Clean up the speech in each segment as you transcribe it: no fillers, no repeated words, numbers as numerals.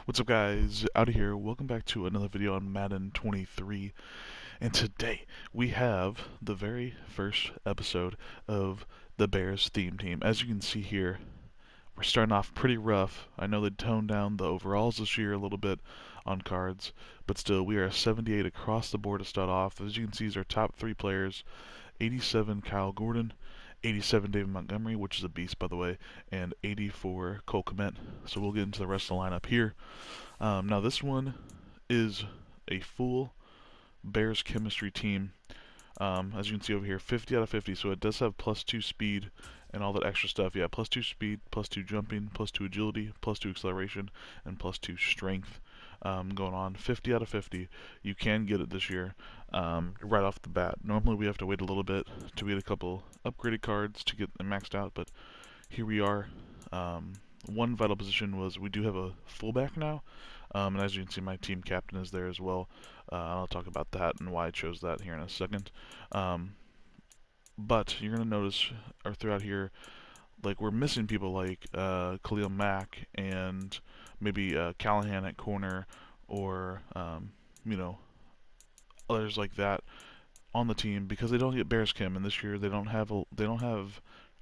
What's up, guys? Out of here. Welcome back to another video on Madden 23. And today we have the very first episode of the Bears theme team. As you can see here, we're starting off pretty rough. I know they toned down the overalls this year a little bit on cards, but still, we are 78 across the board to start off. As you can see, these are top three players: 87 Kyle Gordon, 87 David Montgomery, which is a beast, by the way, and 84 Cole Kmet. So we'll get into the rest of the lineup here. Now this one is a full Bears chemistry team. As you can see over here, 50 out of 50. So it does have +2 speed and all that extra stuff. Yeah, +2 speed, +2 jumping, +2 agility, +2 acceleration, and +2 strength. Going on 50 out of 50. You can get it this year right off the bat. Normally we have to wait a little bit to get a couple upgraded cards to get them maxed out, but here we are. One vital position was we do have a fullback now, and as you can see, my team captain is there as well. I'll talk about that and why I chose that here in a second. But you're going to notice, or throughout here, like we're missing people like Khalil Mack and maybe Callahan at corner, or you know, others like that on the team because they don't get Bears Chem, and this year they don't have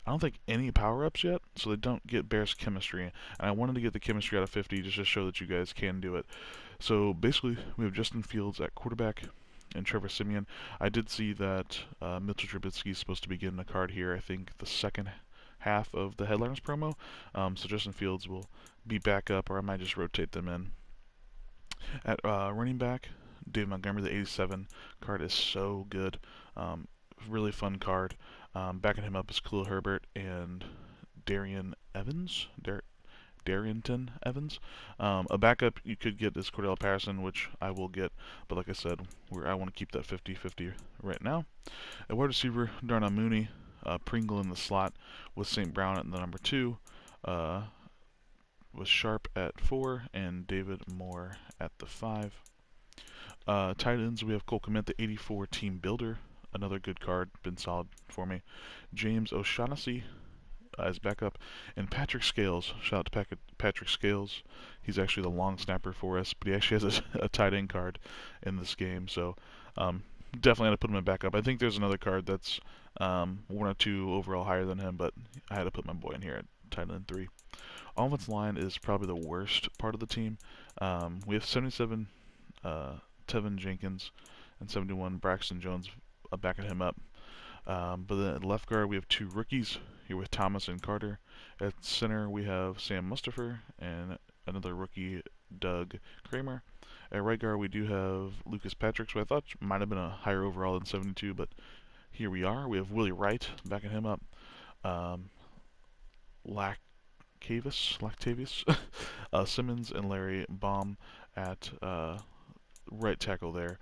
I don't think any power-ups yet, so they don't get Bears chemistry. And I wanted to get the chemistry out of 50 just to show that you guys can do it. So basically, we have Justin Fields at quarterback and Trevor Siemian. I did see that Mitchell Trubisky is supposed to be getting a card here, I think the second half of the Headliners promo. So Justin Fields will be back up, or I might just rotate them in. At running back, Dave Montgomery, the 87 card is so good. Really fun card. Backing him up is Khalil Herbert and Darrynton Evans. A backup you could get is Cordell Patterson, which I will get, but like I said, I want to keep that 50-50 right now. At wide receiver, Darnell Mooney, Pringle in the slot with St. Brown at the number 2, with Sharp at 4, and David Moore at the 5. Tight ends, we have Cole Kmet, the 84 team builder. Another good card, been solid for me. James O'Shaughnessy as backup, and Patrick Scales. Shout out to Patrick Scales. He's actually the long snapper for us, but he actually has a tight end card in this game, so definitely had to put him in backup. I think there's another card that's 1 or 2 overall higher than him, but I had to put my boy in here at tight end 3. Offensive line is probably the worst part of the team. We have 77 Tevin Jenkins and 71 Braxton Jones backing him up. But then at left guard, we have 2 rookies here with Thomas and Carter. At center, we have Sam Mustipher and another rookie, Doug Kramer. At right guard, we do have Lucas Patrick, who I thought might have been a higher overall than 72, but here we are. We have Willie Wright backing him up. Lactavius, Simmons and Larry Baum at right tackle there.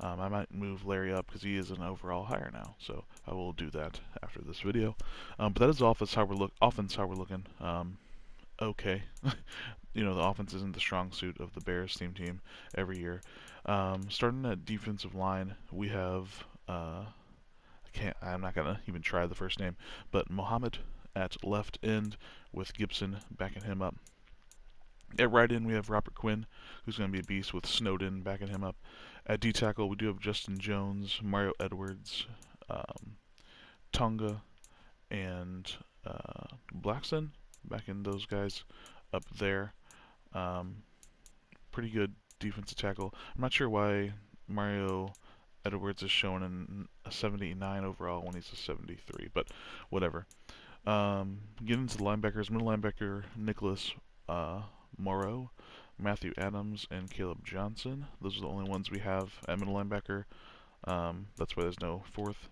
I might move Larry up because he is an overall higher now, so I will do that after this video. But that is offense how we're looking. Okay, the offense isn't the strong suit of the Bears team every year. Starting at defensive line, we have I'm not gonna even try the first name, but Mohammed at left end with Gibson backing him up. At right end, we have Robert Quinn, who's going to be a beast with Snowden backing him up. At D-tackle, we do have Justin Jones, Mario Edwards, Tonga, and Blackson backing those guys up there. Pretty good defensive tackle. I'm not sure why Mario Edwards is showing in a 79 overall when he's a 73, but whatever. Getting into the linebackers, middle linebacker Nicholas Morrow, Matthew Adams, and Caleb Johnson. Those are the only ones we have at middle linebacker. That's why there's no fourth.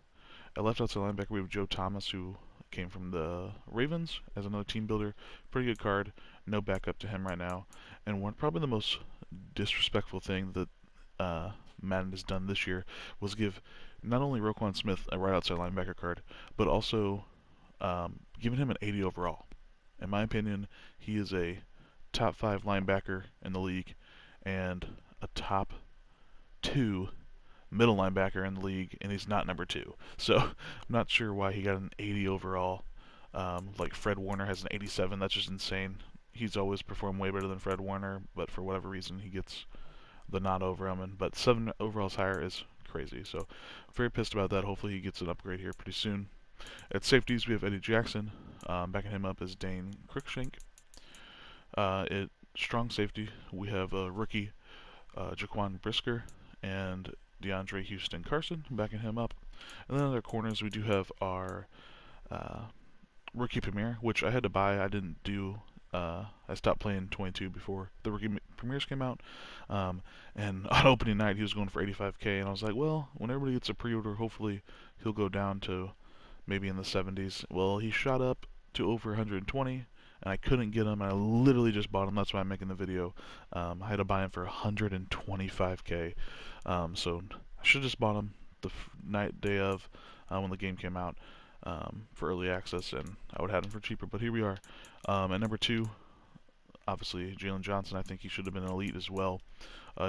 At left outside linebacker, we have Joe Thomas, who came from the Ravens as another team builder. Pretty good card. No backup to him right now. And probably the most disrespectful thing that Madden has done this year was give not only Roquan Smith a right outside linebacker card, but also giving him an 80 overall. In my opinion, he is a top 5 linebacker in the league and a top 2 middle linebacker in the league, and he's not number 2. So I'm not sure why he got an 80 overall. Like Fred Warner has an 87. That's just insane. he's always performed way better than Fred Warner, but for whatever reason he gets the nod over him. But 7 overalls higher is crazy. So very pissed about that. Hopefully he gets an upgrade here pretty soon. At safeties we have Eddie Jackson. Backing him up is Dane Cruikshank. At strong safety we have a rookie Jaquan Brisker and DeAndre Houston Carson backing him up. And then other corners we do have our rookie premiere, which I had to buy. I didn't do. I stopped playing 22 before the rookie premieres came out. And on opening night, he was going for 85K, and I was like, well, when everybody gets a pre-order, hopefully he'll go down to maybe in the 70s. Well, he shot up to over 120, and I couldn't get him. I literally just bought him. That's why I'm making the video. I had to buy him for 125K. So I should have just bought him the day of when the game came out. For early access, and I would have him for cheaper, but here we are. At number 2, obviously Jalen Johnson. I think he should have been an elite as well.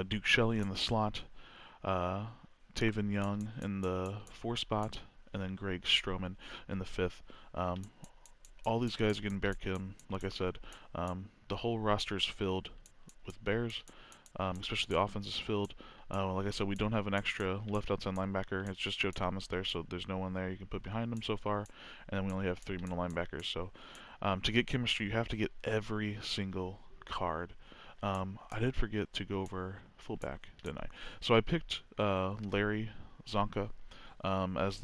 Duke Shelley in the slot, Taven Young in the 4 spot, and then Greg Stroman in the 5th. All these guys are getting Bear Kim, like I said. The whole roster is filled with Bears, especially the offense is filled. Like I said, we don't have an extra left outside linebacker. It's just Joe Thomas there, so there's no one there you can put behind him so far. And then we only have 3 middle linebackers. So to get chemistry, you have to get every single card. I did forget to go over fullback, didn't I? So I picked Larry Zonka as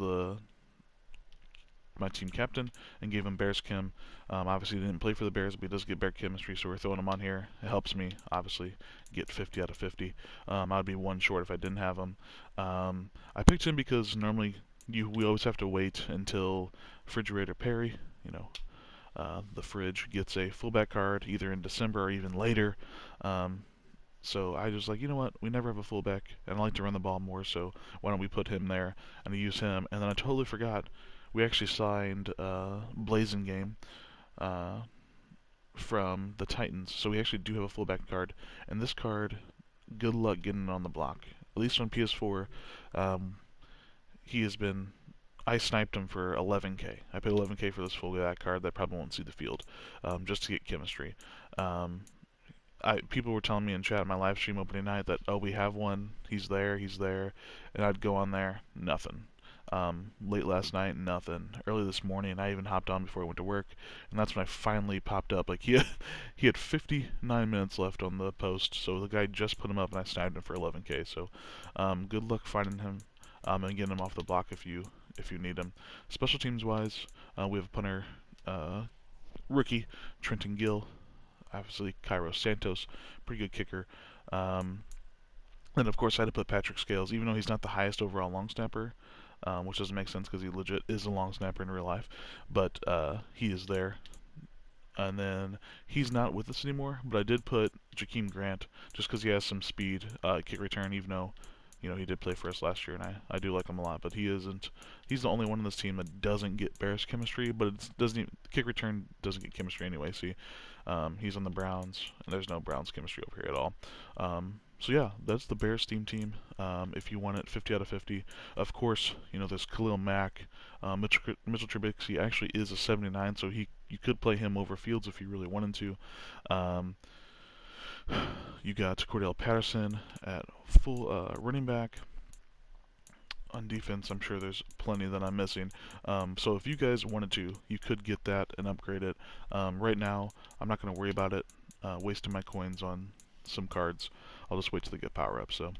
my team captain and gave him Bears Chem. Obviously he didn't play for the Bears, but he does get Bear chemistry, so we're throwing him on here. It helps me obviously get 50 out of 50. I'd be 1 short if I didn't have him. I picked him because normally we always have to wait until Refrigerator Perry, the fridge, gets a fullback card either in December or even later. So I was like, you know what, we never have a fullback, and I like to run the ball more, so why don't we put him there and use him. And then I totally forgot we actually signed Blazing Game from the Titans, so we actually do have a fullback card. And this card, good luck getting it on the block. At least on PS4, he has been. I sniped him for 11K. I paid 11K for this fullback card that probably won't see the field, just to get chemistry. People were telling me in chat in my live stream opening night that, oh, we have one, he's there, and I'd go on there, nothing. Late last night, nothing. Early this morning, I even hopped on before I went to work, and that's when I finally popped up. Like, he had 59 minutes left on the post, so the guy just put him up, and I snagged him for 11K. So, good luck finding him and getting him off the block if you need him. Special teams wise, we have a punter, rookie Trenton Gill, obviously Cairo Santos, pretty good kicker. And of course, I had to put Patrick Scales, even though he's not the highest overall long snapper. Which doesn't make sense because he legit is a long snapper in real life, but he is there. And then he's not with us anymore, but I did put Jakeem Grant just because he has some speed, kick return, even though he did play for us last year, and I do like him a lot. But he's the only one in this team that doesn't get Bears chemistry, but it doesn't even, kick return doesn't get chemistry anyway. See, he's on the Browns, and there's no Browns chemistry over here at all. So yeah, that's the Bears team. If you want it 50 out of 50, of course, there's Khalil Mack. Mitchell Trubisky actually is a 79, so you could play him over Fields if you really wanted to. You got Cordell Patterson at full running back. On defense, I'm sure there's plenty that I'm missing. So if you guys wanted to, you could get that and upgrade it. Right now, I'm not going to worry about it, wasting my coins on some cards. I'll just wait till they get power up. So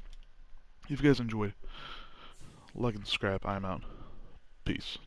if you guys enjoyed, like and subscribe. I'm out. Peace.